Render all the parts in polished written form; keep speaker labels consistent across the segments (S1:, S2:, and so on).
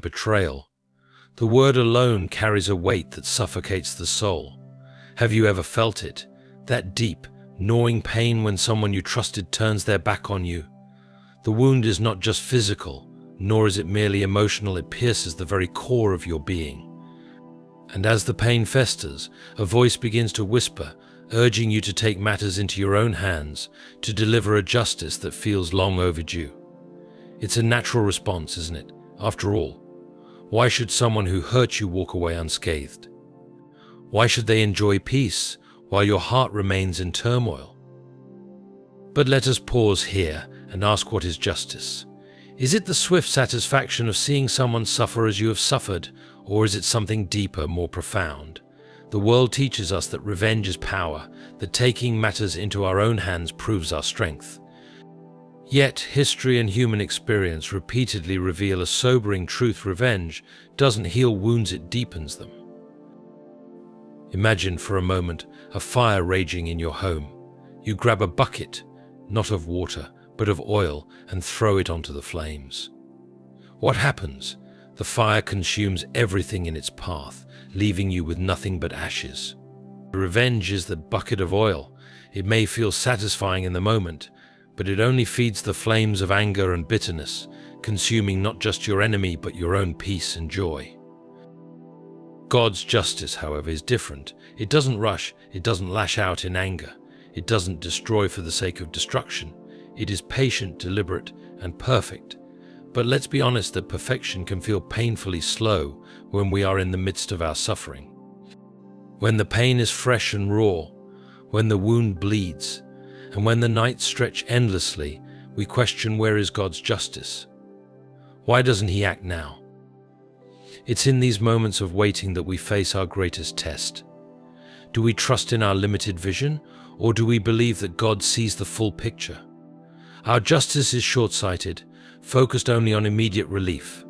S1: Betrayal. The word alone carries a weight that suffocates the soul. Have you ever felt it? That deep, gnawing pain when someone you trusted turns their back on you. The wound is not just physical, nor is it merely emotional, it pierces the very core of your being. And as the pain festers, a voice begins to whisper, urging you to take matters into your own hands, to deliver a justice that feels long overdue. It's a natural response, isn't it? After all, why should someone who hurt you walk away unscathed? Why should they enjoy peace while your heart remains in turmoil? But let us pause here and ask, what is justice? Is it the swift satisfaction of seeing someone suffer as you have suffered, or is it something deeper, more profound? The world teaches us that revenge is power, that taking matters into our own hands proves our strength. Yet, history and human experience repeatedly reveal a sobering truth: revenge doesn't heal wounds, it deepens them. Imagine for a moment a fire raging in your home. You grab a bucket, not of water, but of oil, and throw it onto the flames. What happens? The fire consumes everything in its path, leaving you with nothing but ashes. Revenge is the bucket of oil. It may feel satisfying in the moment, but it only feeds the flames of anger and bitterness, consuming not just your enemy, but your own peace and joy. God's justice, however, is different. It doesn't rush, it doesn't lash out in anger, it doesn't destroy for the sake of destruction. It is patient, deliberate, and perfect. But let's be honest that perfection can feel painfully slow when we are in the midst of our suffering. When the pain is fresh and raw, when the wound bleeds, and when the nights stretch endlessly, we question, where is God's justice? Why doesn't He act now? It's in these moments of waiting that we face our greatest test. Do we trust in our limited vision, or do we believe that God sees the full picture? Our justice is short-sighted, focused only on immediate relief.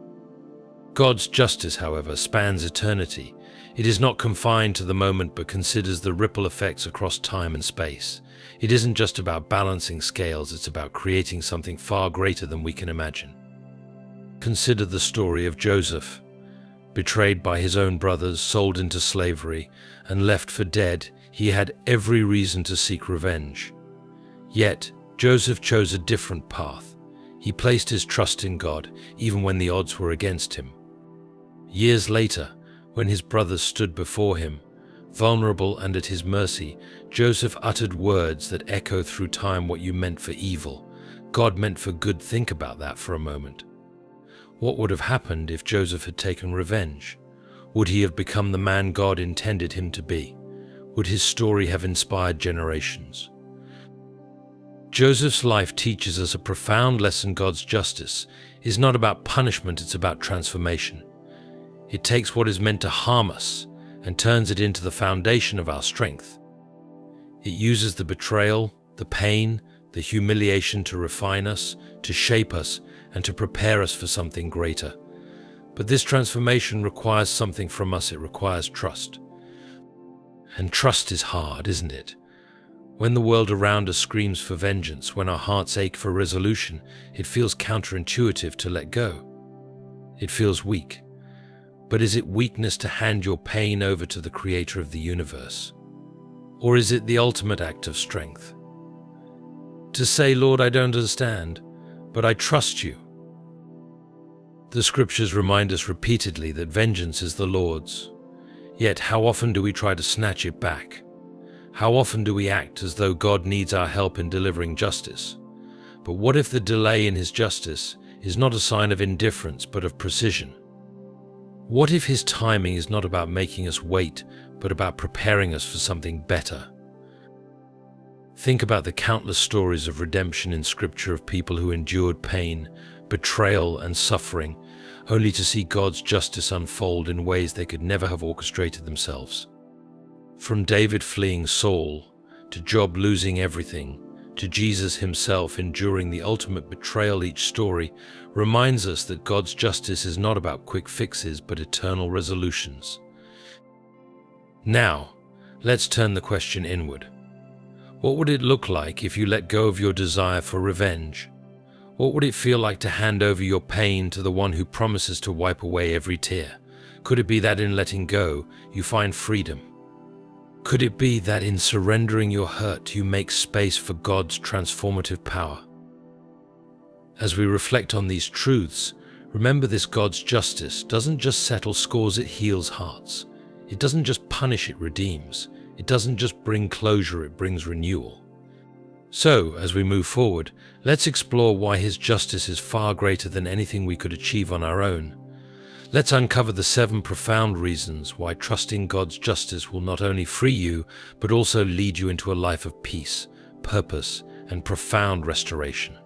S1: God's justice, however, spans eternity. It is not confined to the moment, but considers the ripple effects across time and space. It isn't just about balancing scales, it's about creating something far greater than we can imagine. Consider the story of Joseph. Betrayed by his own brothers, sold into slavery, and left for dead, he had every reason to seek revenge. Yet, Joseph chose a different path. He placed his trust in God, even when the odds were against him. Years later, when his brothers stood before him, vulnerable and at his mercy, Joseph uttered words that echo through time: what you meant for evil, God meant for good. Think about that for a moment. What would have happened if Joseph had taken revenge? Would he have become the man God intended him to be? Would his story have inspired generations? Joseph's life teaches us a profound lesson. God's justice is not about punishment, it's about transformation. It takes what is meant to harm us and turns it into the foundation of our strength. It uses the betrayal, the pain, the humiliation to refine us, to shape us, and to prepare us for something greater. But this transformation requires something from us. It requires trust. And trust is hard, isn't it? When the world around us screams for vengeance, when our hearts ache for resolution, it feels counterintuitive to let go. It feels weak. But is it weakness to hand your pain over to the Creator of the universe? Or is it the ultimate act of strength? To say, Lord, I don't understand, but I trust you. The scriptures remind us repeatedly that vengeance is the Lord's. Yet how often do we try to snatch it back? How often do we act as though God needs our help in delivering justice? But what if the delay in His justice is not a sign of indifference, but of precision? What if His timing is not about making us wait, but about preparing us for something better? Think about the countless stories of redemption in Scripture, of people who endured pain, betrayal, and suffering, only to see God's justice unfold in ways they could never have orchestrated themselves. From David fleeing Saul, to Job losing everything, to Jesus Himself enduring the ultimate betrayal, each story reminds us that God's justice is not about quick fixes, but eternal resolutions. Now, let's turn the question inward. What would it look like if you let go of your desire for revenge? What would it feel like to hand over your pain to the one who promises to wipe away every tear? Could it be that in letting go, you find freedom? Could it be that in surrendering your hurt, you make space for God's transformative power? As we reflect on these truths, remember this: God's justice doesn't just settle scores, it heals hearts. It doesn't just punish, it redeems. It doesn't just bring closure, it brings renewal. So, as we move forward, let's explore why His justice is far greater than anything we could achieve on our own. Let's uncover the 7 profound reasons why trusting God's justice will not only free you, but also lead you into a life of peace, purpose, and profound restoration.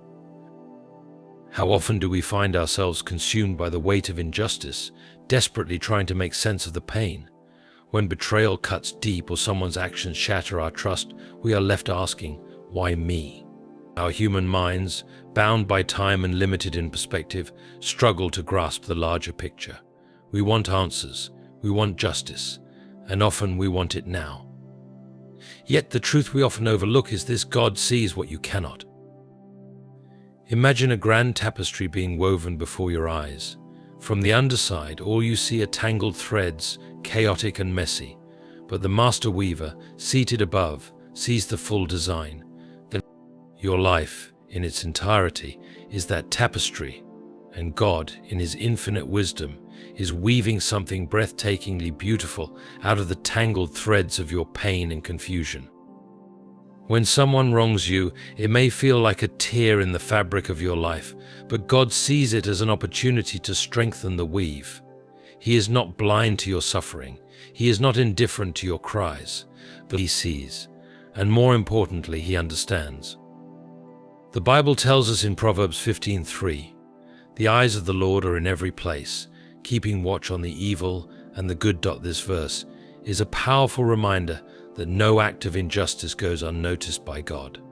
S1: How often do we find ourselves consumed by the weight of injustice, desperately trying to make sense of the pain? When betrayal cuts deep or someone's actions shatter our trust, we are left asking, why me? Our human minds, bound by time and limited in perspective, struggle to grasp the larger picture. We want answers, we want justice, and often we want it now. Yet the truth we often overlook is this: God sees what you cannot. Imagine a grand tapestry being woven before your eyes. From the underside, all you see are tangled threads, chaotic and messy. But the master weaver, seated above, sees the full design. Then your life, in its entirety, is that tapestry, and God, in His infinite wisdom, is weaving something breathtakingly beautiful out of the tangled threads of your pain and confusion. When someone wrongs you, it may feel like a tear in the fabric of your life, but God sees it as an opportunity to strengthen the weave. He is not blind to your suffering. He is not indifferent to your cries, but He sees, and more importantly, He understands. The Bible tells us in Proverbs 15:3, "The eyes of the Lord are in every place, keeping watch on the evil and the good." This verse is a powerful reminder that no act of injustice goes unnoticed by God.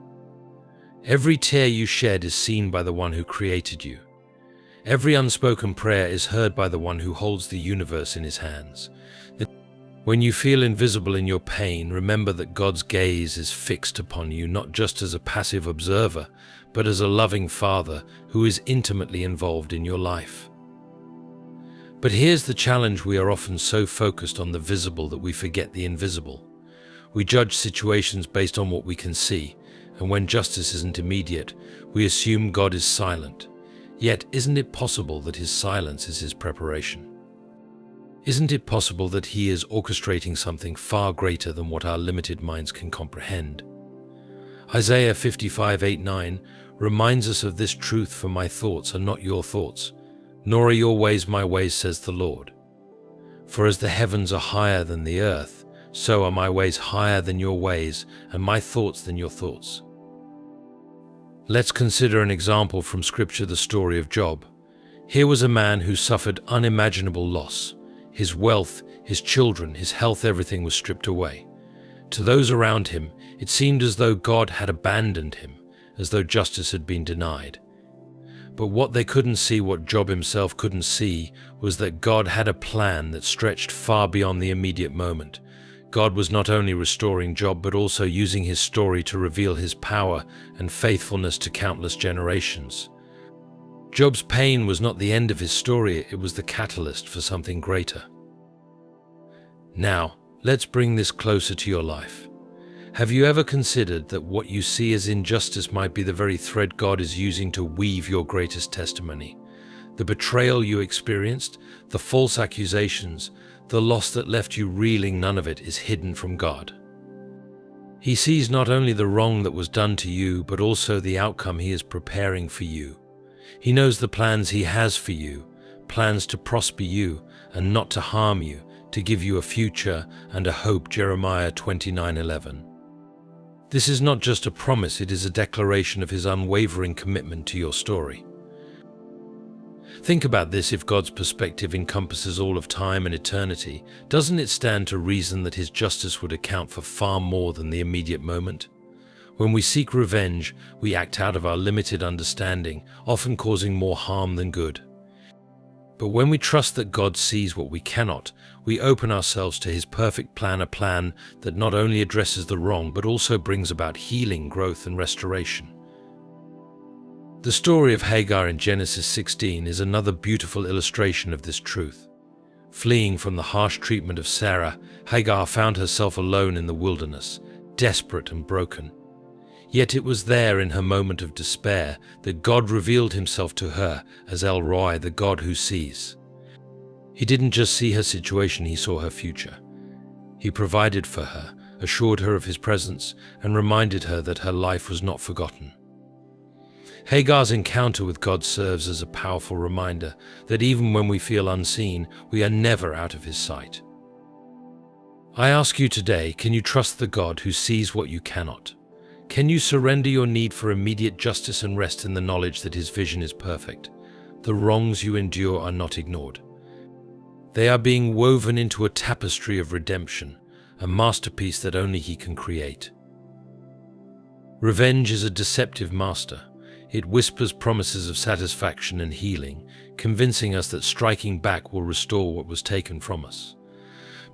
S1: Every tear you shed is seen by the one who created you. Every unspoken prayer is heard by the one who holds the universe in His hands. When you feel invisible in your pain, remember that God's gaze is fixed upon you, not just as a passive observer, but as a loving Father who is intimately involved in your life. But here's the challenge: we are often so focused on the visible that we forget the invisible. We judge situations based on what we can see, and when justice isn't immediate, we assume God is silent. Yet, isn't it possible that His silence is His preparation? Isn't it possible that He is orchestrating something far greater than what our limited minds can comprehend? Isaiah 55:8-9 reminds us of this truth: "For my thoughts are not your thoughts, nor are your ways my ways, says the Lord. For as the heavens are higher than the earth, so are my ways higher than your ways, and my thoughts than your thoughts." Let's consider an example from Scripture: the story of Job. Here was a man who suffered unimaginable loss. His wealth, his children, his health, everything was stripped away. To those around him, it seemed as though God had abandoned him, as though justice had been denied. But what they couldn't see, what Job himself couldn't see, was that God had a plan that stretched far beyond the immediate moment. God was not only restoring Job, but also using his story to reveal His power and faithfulness to countless generations. Job's pain was not the end of his story, it was the catalyst for something greater. Now, let's bring this closer to your life. Have you ever considered that what you see as injustice might be the very thread God is using to weave your greatest testimony? The betrayal you experienced, the false accusations, the loss that left you reeling, none of it is hidden from God. He sees not only the wrong that was done to you, but also the outcome He is preparing for you. He knows the plans He has for you, plans to prosper you and not to harm you, to give you a future and a hope. Jeremiah 29:11. This is not just a promise, it is a declaration of His unwavering commitment to your story. Think about this: if God's perspective encompasses all of time and eternity, doesn't it stand to reason that His justice would account for far more than the immediate moment? When we seek revenge, we act out of our limited understanding, often causing more harm than good. But when we trust that God sees what we cannot, we open ourselves to His perfect plan, a plan that not only addresses the wrong, but also brings about healing, growth, and restoration. The story of Hagar in Genesis 16 is another beautiful illustration of this truth. Fleeing from the harsh treatment of Sarah, Hagar found herself alone in the wilderness, desperate and broken. Yet it was there in her moment of despair that God revealed himself to her as El Roi, the God who sees. He didn't just see her situation, he saw her future. He provided for her, assured her of his presence, and reminded her that her life was not forgotten. Hagar's encounter with God serves as a powerful reminder that even when we feel unseen, we are never out of his sight. I ask you today, can you trust the God who sees what you cannot? Can you surrender your need for immediate justice and rest in the knowledge that his vision is perfect? The wrongs you endure are not ignored. They are being woven into a tapestry of redemption, a masterpiece that only he can create. Revenge is a deceptive master. It whispers promises of satisfaction and healing, convincing us that striking back will restore what was taken from us.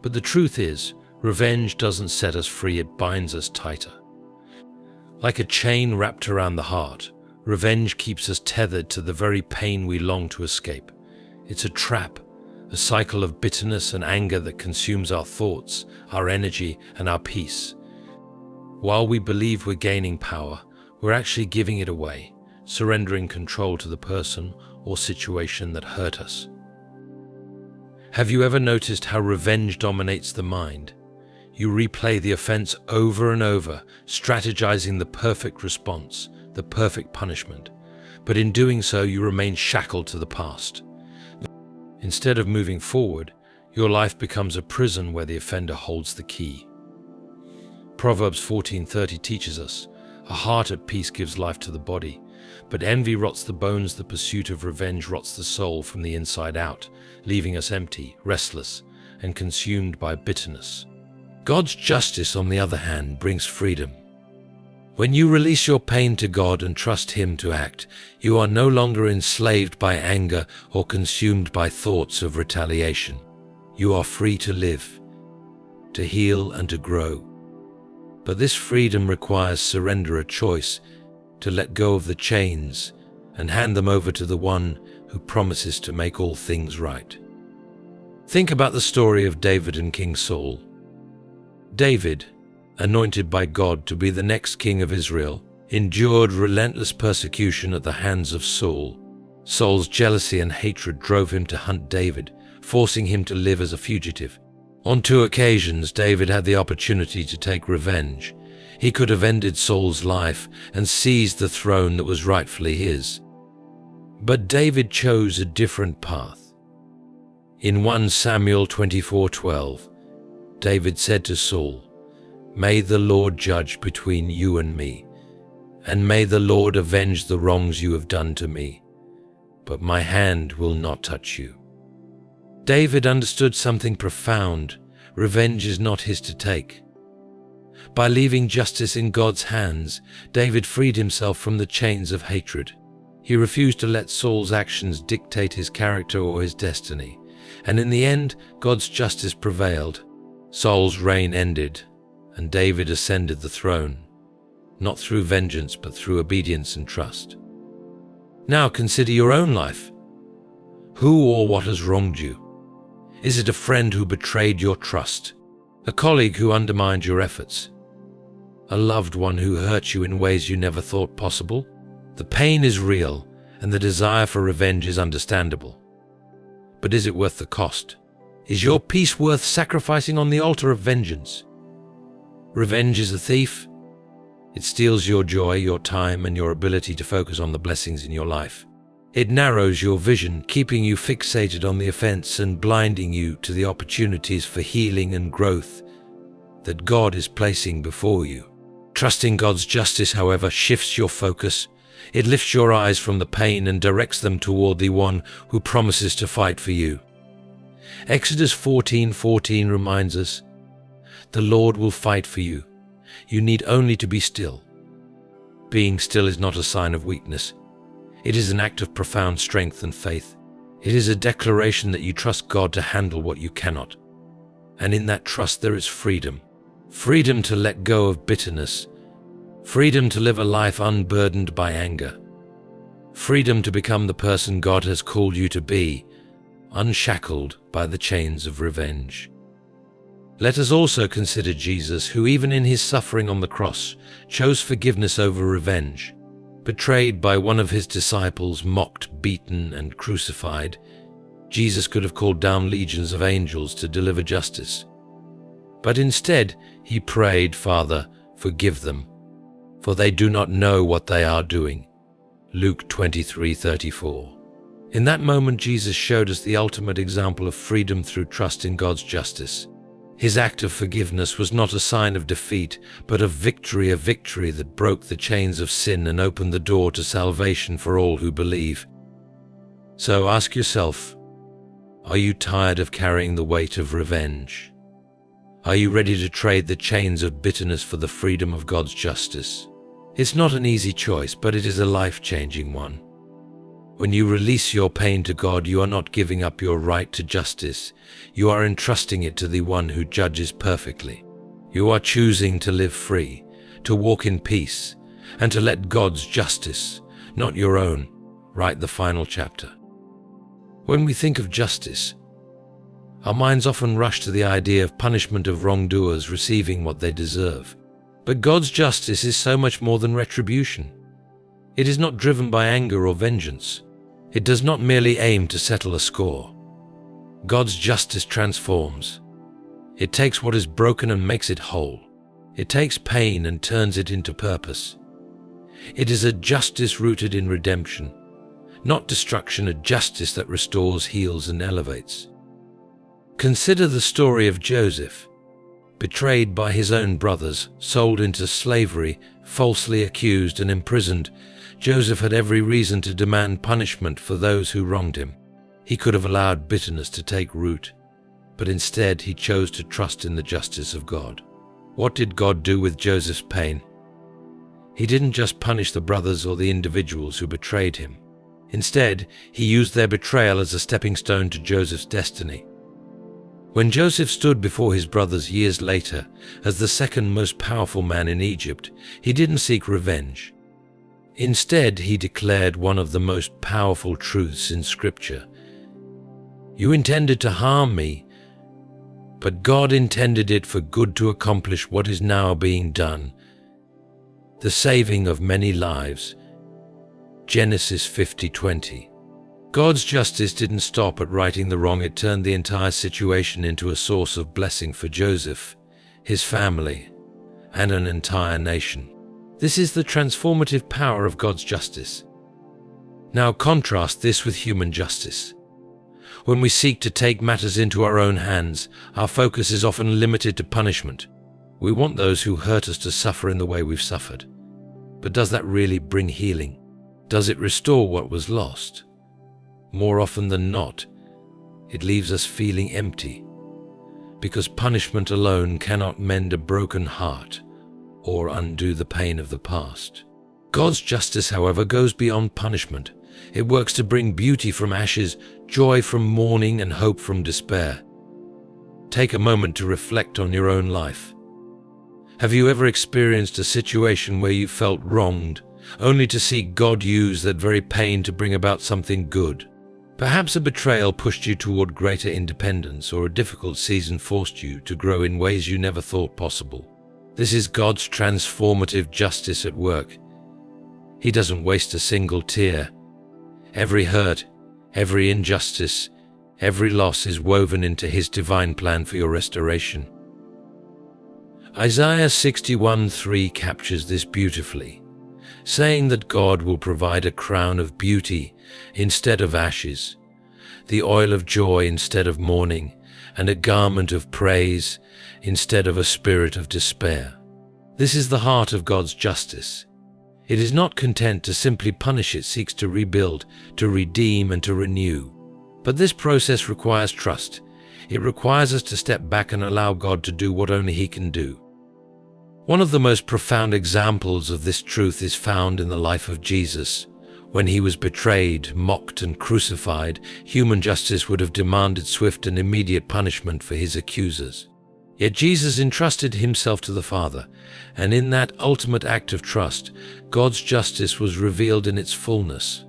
S1: But the truth is, revenge doesn't set us free, it binds us tighter. Like a chain wrapped around the heart, revenge keeps us tethered to the very pain we long to escape. It's a trap, a cycle of bitterness and anger that consumes our thoughts, our energy, and our peace. While we believe we're gaining power, we're actually giving it away, surrendering control to the person or situation that hurt us. Have you ever noticed how revenge dominates the mind? You replay the offense over and over, strategizing the perfect response, the perfect punishment. But in doing so, you remain shackled to the past. Instead of moving forward, your life becomes a prison where the offender holds the key. Proverbs 14:30 teaches us, "A heart at peace gives life to the body, but envy rots the bones, the pursuit of revenge rots the soul from the inside out, leaving us empty, restless, and consumed by bitterness." God's justice, on the other hand, brings freedom. When you release your pain to God and trust him to act, you are no longer enslaved by anger or consumed by thoughts of retaliation. You are free to live, to heal, and to grow. But this freedom requires surrender, a choice to let go of the chains and hand them over to the one who promises to make all things right. Think about the story of David and King Saul. David, anointed by God to be the next king of Israel, endured relentless persecution at the hands of Saul. Saul's jealousy and hatred drove him to hunt David, forcing him to live as a fugitive. On 2 occasions, David had the opportunity to take revenge. He could have ended Saul's life and seized the throne that was rightfully his. But David chose a different path. In 1 Samuel 24:12, David said to Saul, "May the Lord judge between you and me, and may the Lord avenge the wrongs you have done to me, but my hand will not touch you." David understood something profound. Revenge is not his to take. By leaving justice in God's hands, David freed himself from the chains of hatred. He refused to let Saul's actions dictate his character or his destiny, and in the end, God's justice prevailed. Saul's reign ended, and David ascended the throne, not through vengeance but through obedience and trust. Now consider your own life. Who or what has wronged you? Is it a friend who betrayed your trust? A colleague who undermined your efforts? A loved one who hurt you in ways you never thought possible? The pain is real, and the desire for revenge is understandable. But is it worth the cost? Is your peace worth sacrificing on the altar of vengeance? Revenge is a thief. It steals your joy, your time, and your ability to focus on the blessings in your life. It narrows your vision, keeping you fixated on the offense and blinding you to the opportunities for healing and growth that God is placing before you. Trusting God's justice, however, shifts your focus. It lifts your eyes from the pain and directs them toward the one who promises to fight for you. Exodus 14:14 reminds us, "The Lord will fight for you. You need only to be still." Being still is not a sign of weakness. It is an act of profound strength and faith. It is a declaration that you trust God to handle what you cannot. And in that trust there is freedom. Freedom to let go of bitterness. Freedom to live a life unburdened by anger. freedom to become the person God has called you to be, unshackled by the chains of revenge. Let us also consider Jesus, who even in his suffering on the cross chose forgiveness over revenge. Betrayed by one of his disciples, mocked, beaten, and crucified, Jesus could have called down legions of angels to deliver justice. But instead, he prayed, "Father, forgive them, for they do not know what they are doing." Luke 23:34. In that moment, Jesus showed us the ultimate example of freedom through trust in God's justice. His act of forgiveness was not a sign of defeat, but of victory, a victory that broke the chains of sin and opened the door to salvation for all who believe. So ask yourself, are you tired of carrying the weight of revenge? Are you ready to trade the chains of bitterness for the freedom of God's justice? It's not an easy choice, but it is a life-changing one. When you release your pain to God, you are not giving up your right to justice. You are entrusting it to the one who judges perfectly. You are choosing to live free, to walk in peace, and to let God's justice, not your own, write the final chapter. When we think of justice, our minds often rush to the idea of punishment of wrongdoers receiving what they deserve. But God's justice is so much more than retribution. It is not driven by anger or vengeance. It does not merely aim to settle a score. God's justice transforms. It takes what is broken and makes it whole. It takes pain and turns it into purpose. It is a justice rooted in redemption, not destruction, a justice that restores, heals, and elevates. Consider the story of Joseph. Betrayed by his own brothers, sold into slavery, falsely accused and imprisoned, Joseph had every reason to demand punishment for those who wronged him. He could have allowed bitterness to take root, but instead he chose to trust in the justice of God. What did God do with Joseph's pain? He didn't just punish the brothers or the individuals who betrayed him. Instead, he used their betrayal as a stepping stone to Joseph's destiny. When Joseph stood before his brothers years later as the second most powerful man in Egypt, he didn't seek revenge. Instead, he declared one of the most powerful truths in Scripture. "You intended to harm me, but God intended it for good to accomplish what is now being done, the saving of many lives." Genesis 50:20. God's justice didn't stop at righting the wrong. It turned the entire situation into a source of blessing for Joseph, his family, and an entire nation. This is the transformative power of God's justice. Now contrast this with human justice. When we seek to take matters into our own hands, our focus is often limited to punishment. We want those who hurt us to suffer in the way we've suffered. But does that really bring healing? Does it restore what was lost? More often than not, it leaves us feeling empty, because punishment alone cannot mend a broken heart or undo the pain of the past. God's justice, however, goes beyond punishment. It works to bring beauty from ashes, joy from mourning, and hope from despair. Take a moment to reflect on your own life. Have you ever experienced a situation where you felt wronged, only to see God use that very pain to bring about something good? Perhaps a betrayal pushed you toward greater independence, or a difficult season forced you to grow in ways you never thought possible. This is God's transformative justice at work. He doesn't waste a single tear. Every hurt, every injustice, every loss is woven into His divine plan for your restoration. Isaiah 61:3 captures this beautifully, saying that God will provide a crown of beauty instead of ashes, the oil of joy instead of mourning, and a garment of praise instead of a spirit of despair. This is the heart of God's justice. It is not content to simply punish, it seeks to rebuild, to redeem, and to renew. But this process requires trust. It requires us to step back and allow God to do what only He can do. One of the most profound examples of this truth is found in the life of Jesus. When He was betrayed, mocked, and crucified, human justice would have demanded swift and immediate punishment for His accusers. Yet Jesus entrusted Himself to the Father, and in that ultimate act of trust, God's justice was revealed in its fullness.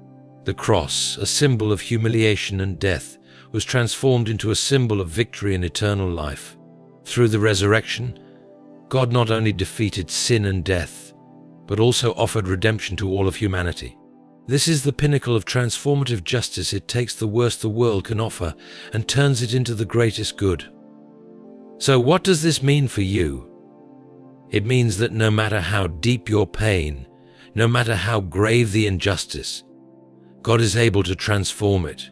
S1: The cross, a symbol of humiliation and death, was transformed into a symbol of victory and eternal life. Through the resurrection, God not only defeated sin and death, but also offered redemption to all of humanity. This is the pinnacle of transformative justice. It takes the worst the world can offer and turns it into the greatest good. So what does this mean for you? It means that no matter how deep your pain, no matter how grave the injustice, God is able to transform it.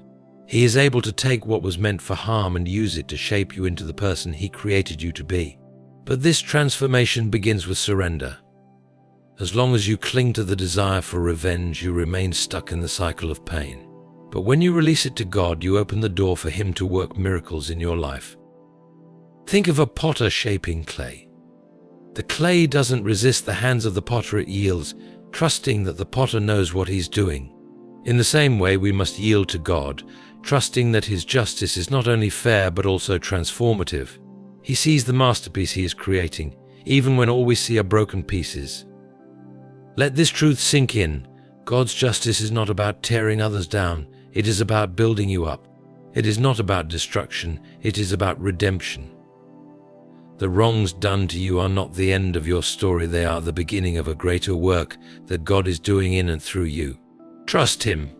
S1: He is able to take what was meant for harm and use it to shape you into the person He created you to be. But this transformation begins with surrender. As long as you cling to the desire for revenge, you remain stuck in the cycle of pain. But when you release it to God, you open the door for Him to work miracles in your life. Think of a potter shaping clay. The clay doesn't resist the hands of the potter, it yields, trusting that the potter knows what he's doing. In the same way, we must yield to God, trusting that His justice is not only fair but also transformative. He sees the masterpiece He is creating, even when all we see are broken pieces. Let this truth sink in. God's justice is not about tearing others down. It is about building you up. It is not about destruction. It is about redemption. The wrongs done to you are not the end of your story. They are the beginning of a greater work that God is doing in and through you. Trust Him.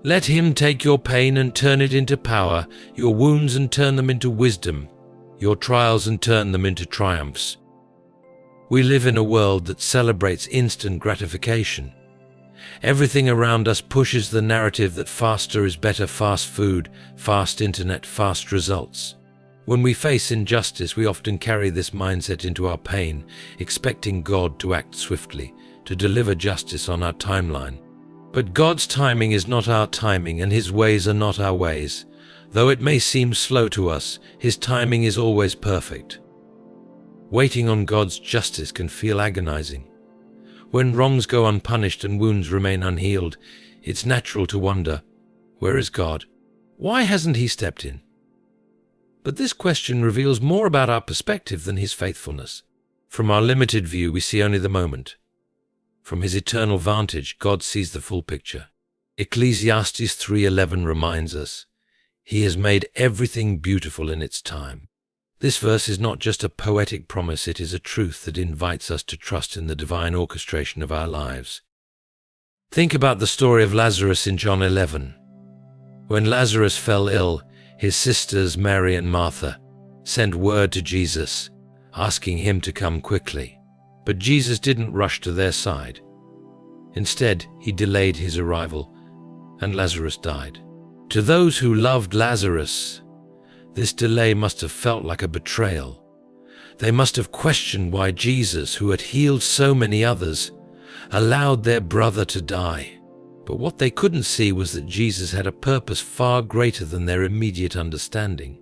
S1: Let Him take your pain and turn it into power, your wounds and turn them into wisdom, your trials and turn them into triumphs. We live in a world that celebrates instant gratification. Everything around us pushes the narrative that faster is better: fast food, fast internet, fast results. When we face injustice, we often carry this mindset into our pain, expecting God to act swiftly, to deliver justice on our timeline. But God's timing is not our timing, and His ways are not our ways. Though it may seem slow to us, His timing is always perfect. Waiting on God's justice can feel agonizing. When wrongs go unpunished and wounds remain unhealed, it's natural to wonder, where is God? Why hasn't He stepped in? But this question reveals more about our perspective than His faithfulness. From our limited view, we see only the moment. From His eternal vantage, God sees the full picture. Ecclesiastes 3:11 reminds us, He has made everything beautiful in its time. This verse is not just a poetic promise, it is a truth that invites us to trust in the divine orchestration of our lives. Think about the story of Lazarus in John 11. When Lazarus fell ill, his sisters Mary and Martha sent word to Jesus, asking Him to come quickly. But Jesus didn't rush to their side. Instead, He delayed His arrival, and Lazarus died. To those who loved Lazarus, this delay must have felt like a betrayal. They must have questioned why Jesus, who had healed so many others, allowed their brother to die. But what they couldn't see was that Jesus had a purpose far greater than their immediate understanding.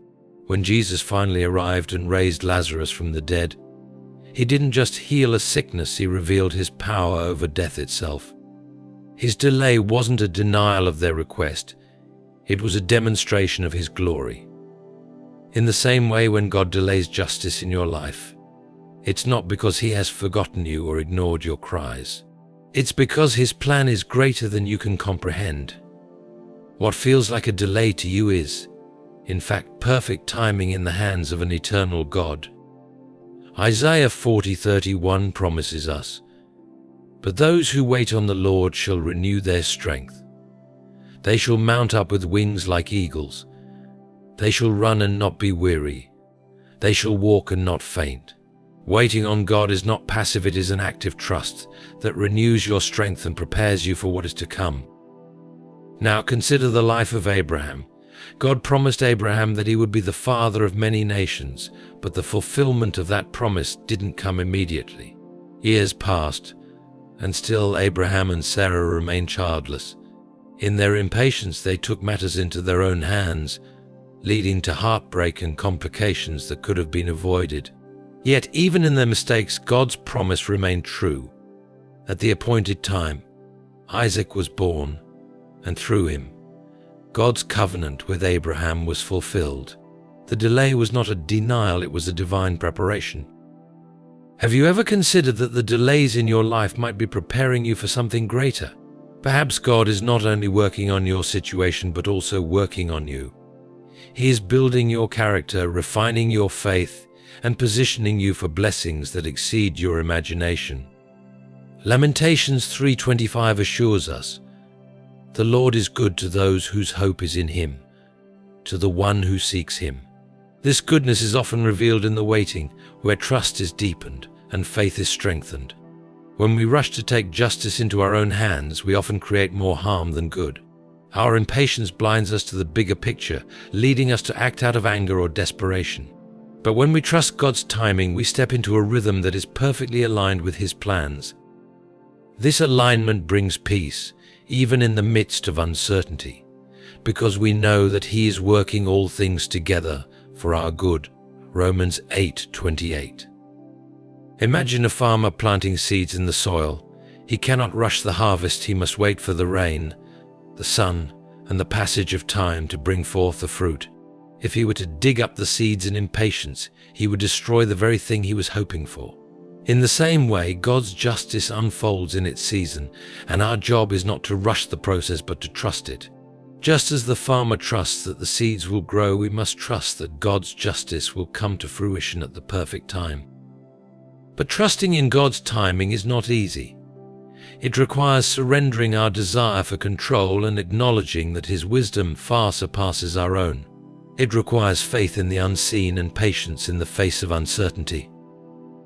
S1: When Jesus finally arrived and raised Lazarus from the dead, He didn't just heal a sickness, He revealed His power over death itself. His delay wasn't a denial of their request. It was a demonstration of His glory. In the same way, when God delays justice in your life, it's not because He has forgotten you or ignored your cries. It's because His plan is greater than you can comprehend. What feels like a delay to you is, in fact, perfect timing in the hands of an eternal God. Isaiah 40:31 promises us, "But those who wait on the Lord shall renew their strength. They shall mount up with wings like eagles. They shall run and not be weary. They shall walk and not faint." Waiting on God is not passive, it is an active trust that renews your strength and prepares you for what is to come. Now consider the life of Abraham. God promised Abraham that he would be the father of many nations, but the fulfillment of that promise didn't come immediately. Years passed, and still Abraham and Sarah remained childless. In their impatience, they took matters into their own hands, leading to heartbreak and complications that could have been avoided. Yet even in their mistakes, God's promise remained true. At the appointed time, Isaac was born, and through him, God's covenant with Abraham was fulfilled. The delay was not a denial, it was a divine preparation. Have you ever considered that the delays in your life might be preparing you for something greater? Perhaps God is not only working on your situation, but also working on you. He is building your character, refining your faith, and positioning you for blessings that exceed your imagination. Lamentations 3:25 assures us, "The Lord is good to those whose hope is in Him, to the one who seeks Him." This goodness is often revealed in the waiting, where trust is deepened and faith is strengthened. When we rush to take justice into our own hands, we often create more harm than good. Our impatience blinds us to the bigger picture, leading us to act out of anger or desperation. But when we trust God's timing, we step into a rhythm that is perfectly aligned with His plans. This alignment brings peace, even in the midst of uncertainty, because we know that He is working all things together for our good. Romans 8:28. Imagine a farmer planting seeds in the soil. He cannot rush the harvest, he must wait for the rain, the sun, and the passage of time to bring forth the fruit. If he were to dig up the seeds in impatience, he would destroy the very thing he was hoping for. In the same way, God's justice unfolds in its season, and our job is not to rush the process but to trust it. Just as the farmer trusts that the seeds will grow, we must trust that God's justice will come to fruition at the perfect time. But trusting in God's timing is not easy. It requires surrendering our desire for control and acknowledging that His wisdom far surpasses our own. It requires faith in the unseen and patience in the face of uncertainty.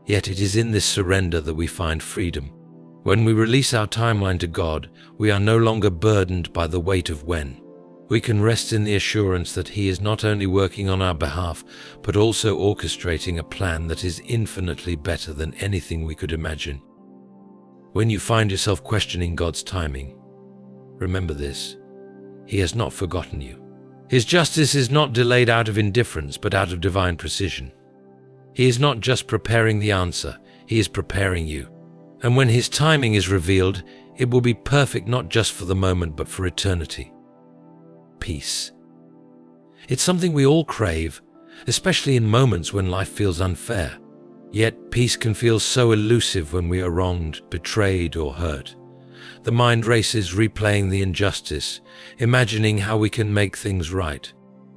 S1: Yet it is in this surrender that we find freedom. When we release our timeline to God, we are no longer burdened by the weight of when. We can rest in the assurance that He is not only working on our behalf, but also orchestrating a plan that is infinitely better than anything we could imagine. When you find yourself questioning God's timing, remember this: He has not forgotten you. His justice is not delayed out of indifference, but out of divine precision. He is not just preparing the answer, He is preparing you. And when His timing is revealed, it will be perfect not just for the moment, but for eternity. Peace. It's something we all crave, especially in moments when life feels unfair. Yet peace can feel so elusive when we are wronged, betrayed, or hurt. The mind races replaying the injustice, imagining how we can make things right.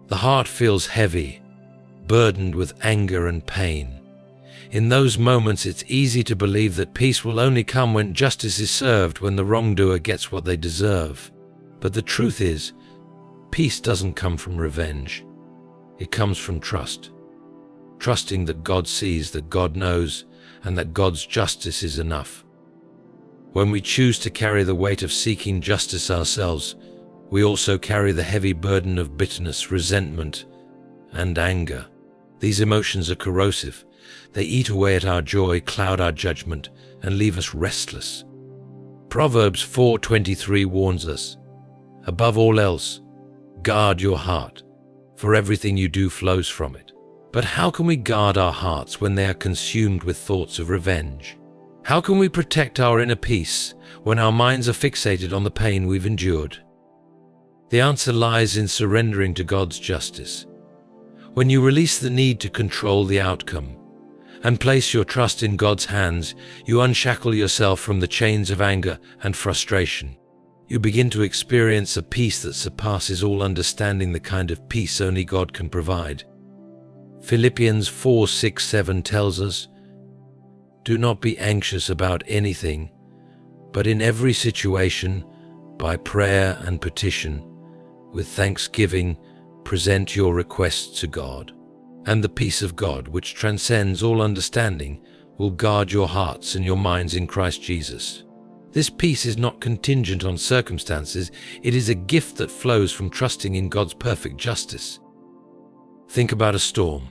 S1: The heart feels heavy, burdened with anger and pain. In those moments, it's easy to believe that peace will only come when justice is served, when the wrongdoer gets what they deserve. But the truth is, peace doesn't come from revenge. It comes from trust. Trusting that God sees, that God knows, and that God's justice is enough. When we choose to carry the weight of seeking justice ourselves, we also carry the heavy burden of bitterness, resentment, and anger. These emotions are corrosive. They eat away at our joy, cloud our judgment, and leave us restless. Proverbs 4:23 warns us, "Above all else, guard your heart, for everything you do flows from it." But how can we guard our hearts when they are consumed with thoughts of revenge? How can we protect our inner peace when our minds are fixated on the pain we've endured? The answer lies in surrendering to God's justice. When you release the need to control the outcome and place your trust in God's hands, you unshackle yourself from the chains of anger and frustration. You begin to experience a peace that surpasses all understanding, the kind of peace only God can provide. Philippians 4:6-7 tells us, "Do not be anxious about anything, but in every situation, by prayer and petition, with thanksgiving, present your requests to God. And the peace of God, which transcends all understanding, will guard your hearts and your minds in Christ Jesus." This peace is not contingent on circumstances. It is a gift that flows from trusting in God's perfect justice. Think about a storm.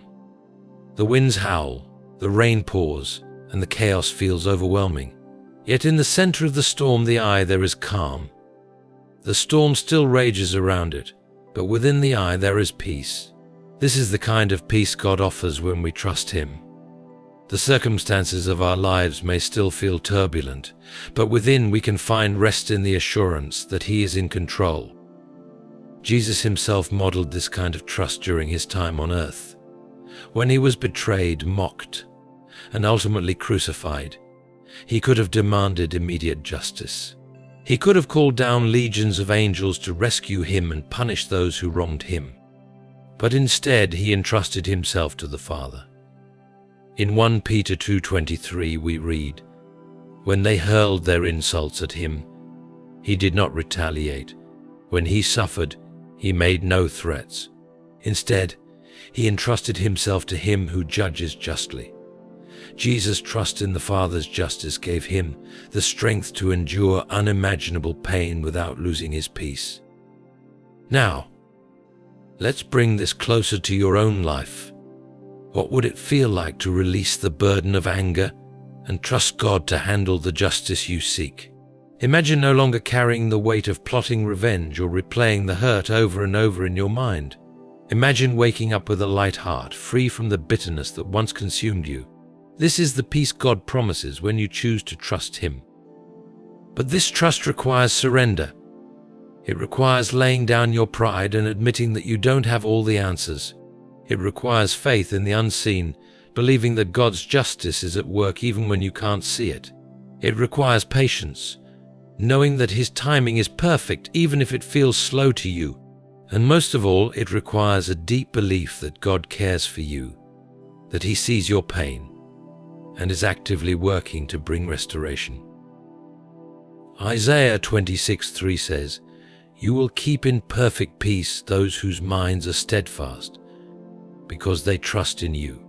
S1: The winds howl, the rain pours, and the chaos feels overwhelming. Yet in the center of the storm, the eye, there is calm. The storm still rages around it, but within the eye there is peace. This is the kind of peace God offers when we trust Him. The circumstances of our lives may still feel turbulent, but within we can find rest in the assurance that He is in control. Jesus Himself modeled this kind of trust during His time on earth. When He was betrayed, mocked, and ultimately crucified, He could have demanded immediate justice. He could have called down legions of angels to rescue him and punish those who wronged him. But instead, he entrusted himself to the Father. In 1 Peter 2:23 we read, "When they hurled their insults at him, he did not retaliate. When he suffered, he made no threats. Instead, he entrusted himself to him who judges justly." Jesus' trust in the Father's justice gave him the strength to endure unimaginable pain without losing his peace. Now, let's bring this closer to your own life. What would it feel like to release the burden of anger and trust God to handle the justice you seek? Imagine no longer carrying the weight of plotting revenge or replaying the hurt over and over in your mind. Imagine waking up with a light heart, free from the bitterness that once consumed you. This is the peace God promises when you choose to trust Him. But this trust requires surrender. It requires laying down your pride and admitting that you don't have all the answers. It requires faith in the unseen, believing that God's justice is at work even when you can't see it. It requires patience, knowing that His timing is perfect even if it feels slow to you. And most of all, it requires a deep belief that God cares for you, that He sees your pain, and is actively working to bring restoration. Isaiah 26:3 says, "You will keep in perfect peace those whose minds are steadfast, because they trust in you."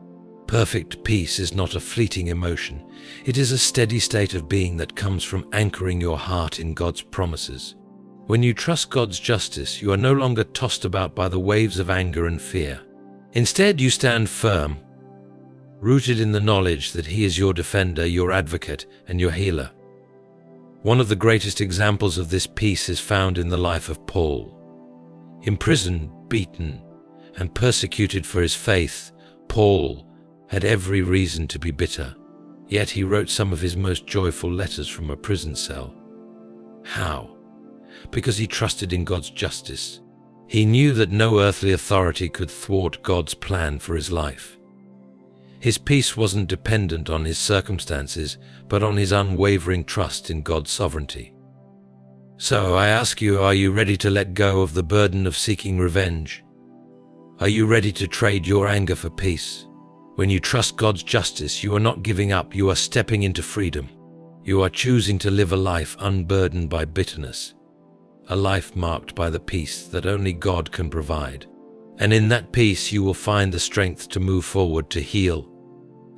S1: Perfect peace is not a fleeting emotion. It is a steady state of being that comes from anchoring your heart in God's promises. When you trust God's justice, you are no longer tossed about by the waves of anger and fear. Instead, you stand firm, rooted in the knowledge that He is your defender, your advocate, and your healer. One of the greatest examples of this peace is found in the life of Paul. Imprisoned, beaten, and persecuted for his faith, Paul had every reason to be bitter. Yet he wrote some of his most joyful letters from a prison cell. How? Because he trusted in God's justice. He knew that no earthly authority could thwart God's plan for his life. His peace wasn't dependent on his circumstances, but on his unwavering trust in God's sovereignty. So I ask you, are you ready to let go of the burden of seeking revenge? Are you ready to trade your anger for peace? When you trust God's justice, you are not giving up, you are stepping into freedom. You are choosing to live a life unburdened by bitterness, a life marked by the peace that only God can provide. And in that peace you will find the strength to move forward, to heal,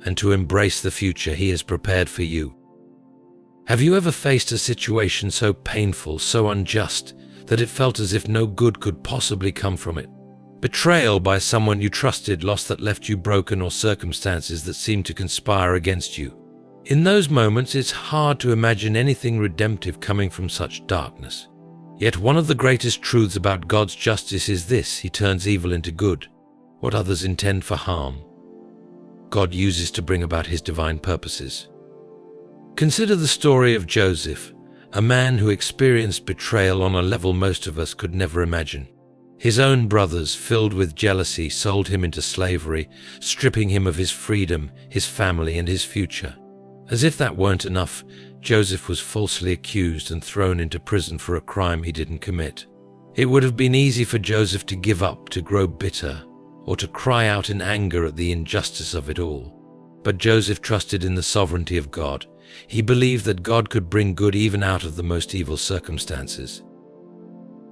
S1: and to embrace the future He has prepared for you. Have you ever faced a situation so painful, so unjust, that it felt as if no good could possibly come from it? Betrayal by someone you trusted, loss that left you broken, or circumstances that seemed to conspire against you. In those moments, it's hard to imagine anything redemptive coming from such darkness. Yet one of the greatest truths about God's justice is this: He turns evil into good. What others intend for harm, God uses to bring about His divine purposes. Consider the story of Joseph, a man who experienced betrayal on a level most of us could never imagine. His own brothers, filled with jealousy, sold him into slavery, stripping him of his freedom, his family, and his future. As if that weren't enough, Joseph was falsely accused and thrown into prison for a crime he didn't commit. It would have been easy for Joseph to give up, to grow bitter, or to cry out in anger at the injustice of it all. But Joseph trusted in the sovereignty of God. He believed that God could bring good even out of the most evil circumstances.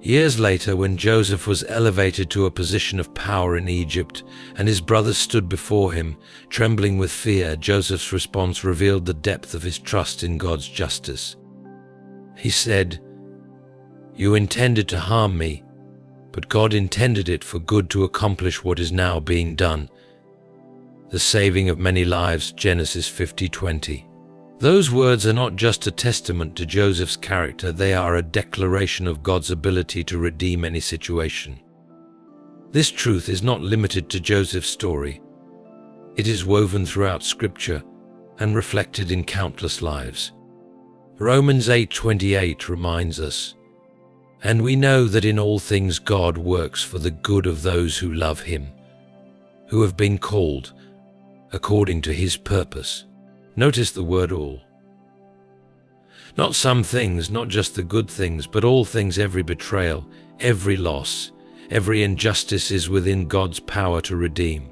S1: Years later, when Joseph was elevated to a position of power in Egypt and his brothers stood before him, trembling with fear, Joseph's response revealed the depth of his trust in God's justice. He said, "You intended to harm me, but God intended it for good to accomplish what is now being done, the saving of many lives." Genesis 50:20. Those words are not just a testament to Joseph's character, they are a declaration of God's ability to redeem any situation. This truth is not limited to Joseph's story. It is woven throughout Scripture and reflected in countless lives. Romans 8:28 reminds us, "And we know that in all things God works for the good of those who love Him, who have been called according to His purpose." Notice the word all. Not some things, not just the good things, but all things. Every betrayal, every loss, every injustice is within God's power to redeem.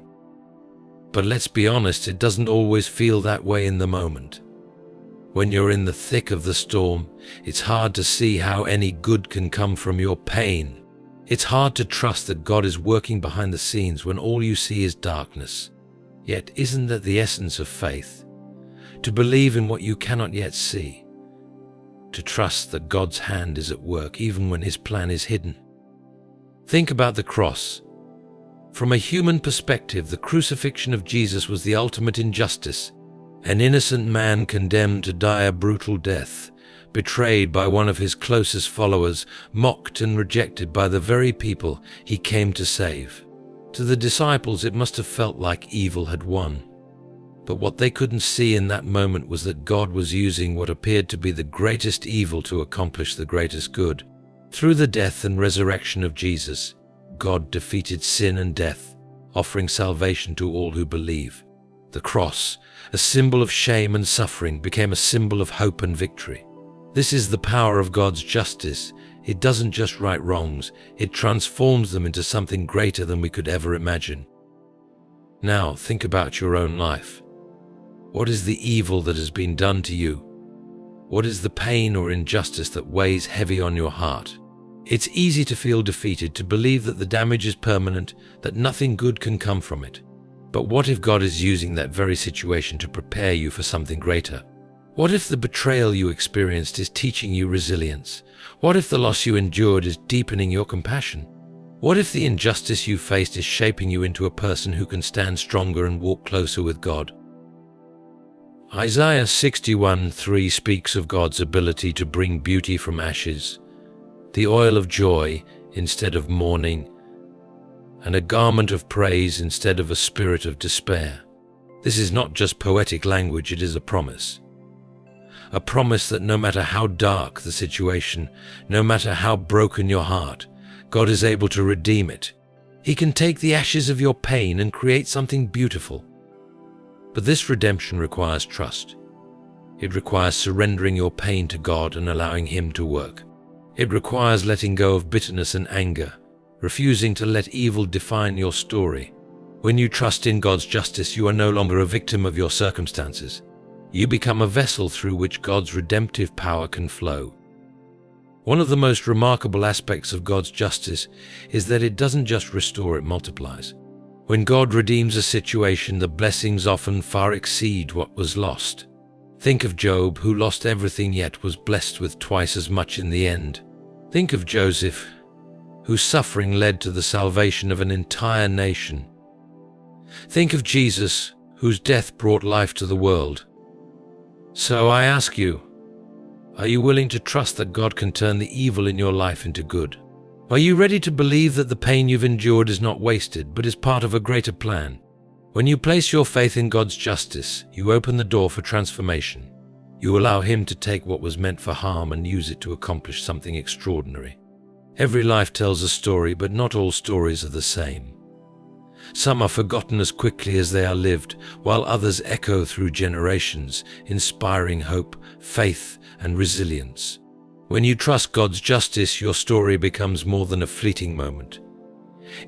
S1: But let's be honest, it doesn't always feel that way in the moment. When you're in the thick of the storm, it's hard to see how any good can come from your pain. It's hard to trust that God is working behind the scenes when all you see is darkness. Yet isn't that the essence of faith? To believe in what you cannot yet see. To trust that God's hand is at work even when His plan is hidden. Think about the cross. From a human perspective, the crucifixion of Jesus was the ultimate injustice. An innocent man condemned to die a brutal death, betrayed by one of His closest followers, mocked and rejected by the very people He came to save. To the disciples, it must have felt like evil had won. But what they couldn't see in that moment was that God was using what appeared to be the greatest evil to accomplish the greatest good. Through the death and resurrection of Jesus, God defeated sin and death, offering salvation to all who believe. The cross, a symbol of shame and suffering, became a symbol of hope and victory. This is the power of God's justice. It doesn't just right wrongs, it transforms them into something greater than we could ever imagine. Now, think about your own life. What is the evil that has been done to you? What is the pain or injustice that weighs heavy on your heart? It's easy to feel defeated, to believe that the damage is permanent, that nothing good can come from it. But what if God is using that very situation to prepare you for something greater? What if the betrayal you experienced is teaching you resilience? What if the loss you endured is deepening your compassion? What if the injustice you faced is shaping you into a person who can stand stronger and walk closer with God? Isaiah 61:3 speaks of God's ability to bring beauty from ashes, the oil of joy instead of mourning, and a garment of praise instead of a spirit of despair. This is not just poetic language, it is a promise. A promise that no matter how dark the situation, no matter how broken your heart, God is able to redeem it. He can take the ashes of your pain and create something beautiful. But this redemption requires trust. It requires surrendering your pain to God and allowing Him to work. It requires letting go of bitterness and anger, refusing to let evil define your story. When you trust in God's justice, you are no longer a victim of your circumstances. You become a vessel through which God's redemptive power can flow. One of the most remarkable aspects of God's justice is that it doesn't just restore, it multiplies. When God redeems a situation, the blessings often far exceed what was lost. Think of Job, who lost everything yet was blessed with twice as much in the end. Think of Joseph, whose suffering led to the salvation of an entire nation. Think of Jesus, whose death brought life to the world. So I ask you, are you willing to trust that God can turn the evil in your life into good? Are you ready to believe that the pain you've endured is not wasted, but is part of a greater plan? When you place your faith in God's justice, you open the door for transformation. You allow Him to take what was meant for harm and use it to accomplish something extraordinary. Every life tells a story, but not all stories are the same. Some are forgotten as quickly as they are lived, while others echo through generations, inspiring hope, faith, and resilience. When you trust God's justice, your story becomes more than a fleeting moment.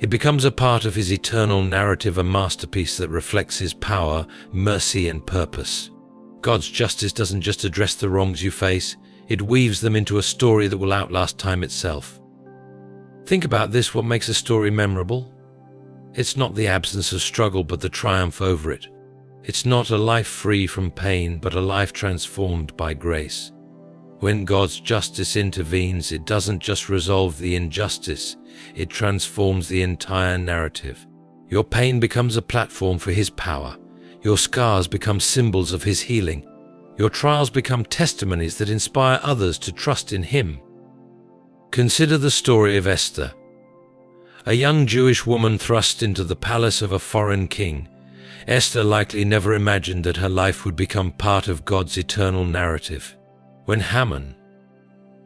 S1: It becomes a part of His eternal narrative, a masterpiece that reflects His power, mercy, and purpose. God's justice doesn't just address the wrongs you face, it weaves them into a story that will outlast time itself. Think about this: what makes a story memorable? It's not the absence of struggle, but the triumph over it. It's not a life free from pain, but a life transformed by grace. When God's justice intervenes, it doesn't just resolve the injustice, it transforms the entire narrative. Your pain becomes a platform for His power. Your scars become symbols of His healing. Your trials become testimonies that inspire others to trust in Him. Consider the story of Esther, a young Jewish woman thrust into the palace of a foreign king. Esther likely never imagined that her life would become part of God's eternal narrative. When Haman,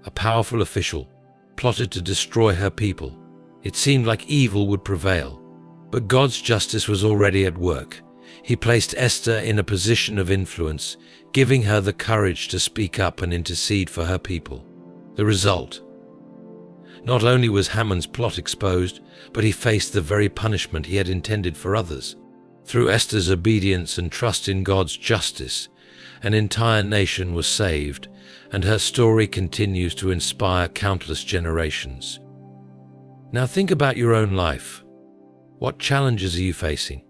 S1: a powerful official, plotted to destroy her people, it seemed like evil would prevail. But God's justice was already at work. He placed Esther in a position of influence, giving her the courage to speak up and intercede for her people. The result: not only was Haman's plot exposed, but he faced the very punishment he had intended for others. Through Esther's obedience and trust in God's justice, an entire nation was saved, and her story continues to inspire countless generations. Now think about your own life. What challenges are you facing?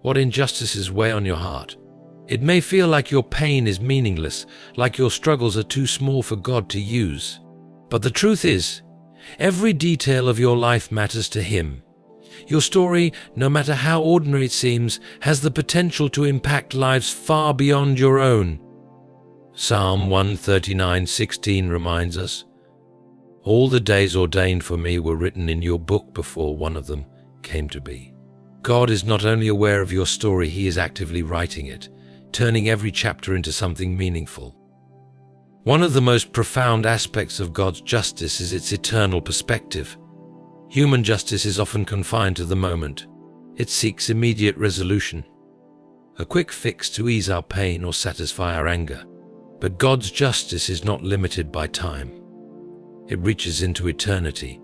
S1: What injustices weigh on your heart? It may feel like your pain is meaningless, like your struggles are too small for God to use. But the truth is, every detail of your life matters to Him. Your story, no matter how ordinary it seems, has the potential to impact lives far beyond your own. Psalm 139:16 reminds us, "All the days ordained for me were written in your book before one of them came to be." God is not only aware of your story, He is actively writing it, turning every chapter into something meaningful. One of the most profound aspects of God's justice is its eternal perspective. Human justice is often confined to the moment. It seeks immediate resolution, a quick fix to ease our pain or satisfy our anger. But God's justice is not limited by time. It reaches into eternity,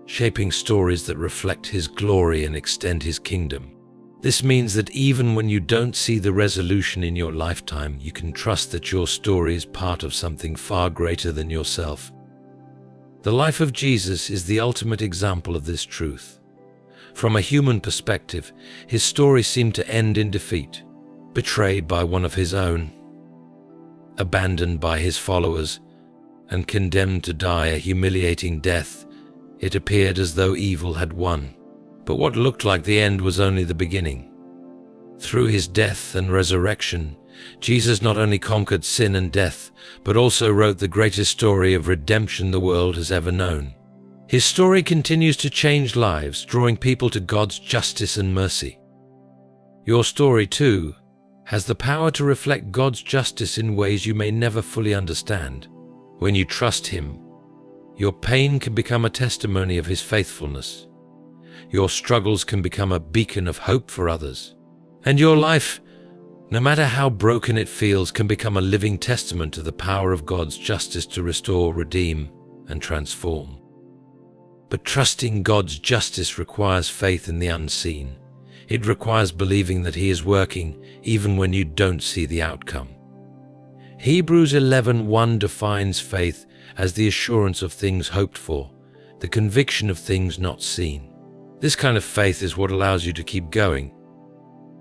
S1: shaping stories that reflect His glory and extend His kingdom. This means that even when you don't see the resolution in your lifetime, you can trust that your story is part of something far greater than yourself. The life of Jesus is the ultimate example of this truth. From a human perspective, His story seemed to end in defeat, betrayed by one of His own, abandoned by His followers, and condemned to die a humiliating death. It appeared as though evil had won. But what looked like the end was only the beginning. Through His death and resurrection, Jesus not only conquered sin and death, but also wrote the greatest story of redemption the world has ever known. His story continues to change lives, drawing people to God's justice and mercy. Your story, too, has the power to reflect God's justice in ways you may never fully understand. When you trust Him, your pain can become a testimony of His faithfulness. Your struggles can become a beacon of hope for others. And your life, no matter how broken it feels, can become a living testament to the power of God's justice to restore, redeem, and transform. But trusting God's justice requires faith in the unseen. It requires believing that He is working even when you don't see the outcome. Hebrews 11:1 defines faith as the assurance of things hoped for, the conviction of things not seen. This kind of faith is what allows you to keep going,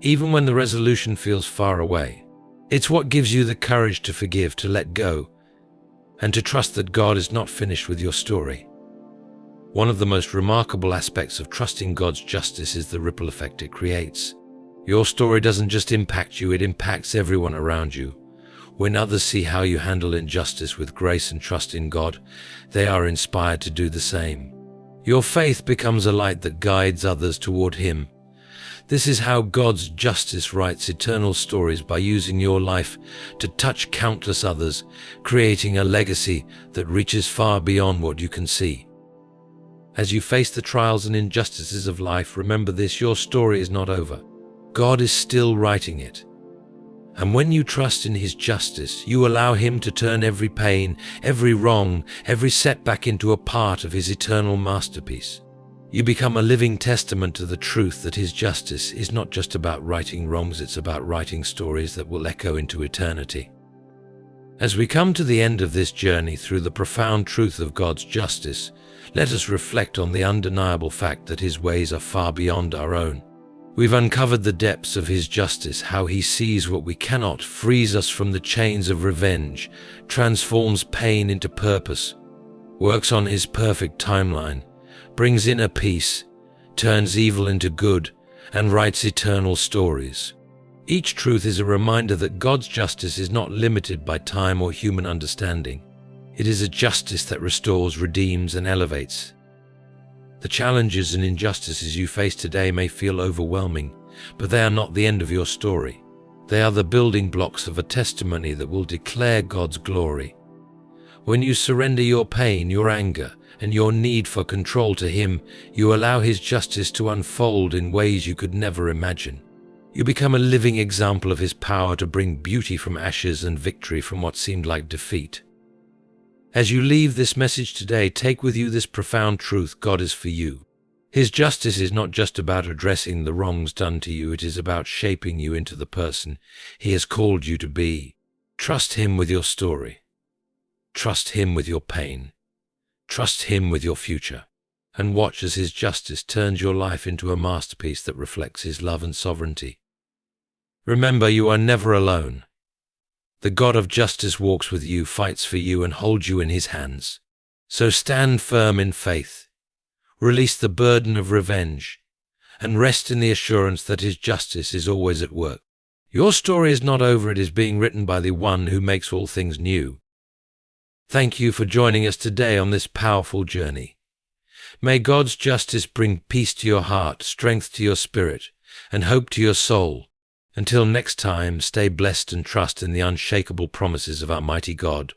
S1: even when the resolution feels far away. It's what gives you the courage to forgive, to let go, and to trust that God is not finished with your story. One of the most remarkable aspects of trusting God's justice is the ripple effect it creates. Your story doesn't just impact you, it impacts everyone around you. When others see how you handle injustice with grace and trust in God, they are inspired to do the same. Your faith becomes a light that guides others toward Him. This is how God's justice writes eternal stories, by using your life to touch countless others, creating a legacy that reaches far beyond what you can see. As you face the trials and injustices of life, remember this: your story is not over. God is still writing it. And when you trust in His justice, you allow Him to turn every pain, every wrong, every setback into a part of His eternal masterpiece. You become a living testament to the truth that His justice is not just about righting wrongs, it's about writing stories that will echo into eternity. As we come to the end of this journey through the profound truth of God's justice, let us reflect on the undeniable fact that His ways are far beyond our own. We've uncovered the depths of His justice, how He sees what we cannot, frees us from the chains of revenge, transforms pain into purpose, works on His perfect timeline, brings inner peace, turns evil into good, and writes eternal stories. Each truth is a reminder that God's justice is not limited by time or human understanding. It is a justice that restores, redeems, and elevates. The challenges and injustices you face today may feel overwhelming, but they are not the end of your story. They are the building blocks of a testimony that will declare God's glory. When you surrender your pain, your anger, and your need for control to Him, you allow His justice to unfold in ways you could never imagine. You become a living example of his power to bring beauty from ashes and victory from what seemed like defeat. As you leave this message today, take with you this profound truth: God is for you. His justice is not just about addressing the wrongs done to you, it is about shaping you into the person he has called you to be. Trust him with your story. Trust him with your pain. Trust him with your future. And watch as his justice turns your life into a masterpiece that reflects his love and sovereignty. Remember, you are never alone. The God of justice walks with you, fights for you, and holds you in his hands. So stand firm in faith. Release the burden of revenge, and rest in the assurance that his justice is always at work. Your story is not over, it is being written by the one who makes all things new. Thank you for joining us today on this powerful journey. May God's justice bring peace to your heart, strength to your spirit, and hope to your soul. Until next time, stay blessed and trust in the unshakable promises of our mighty God.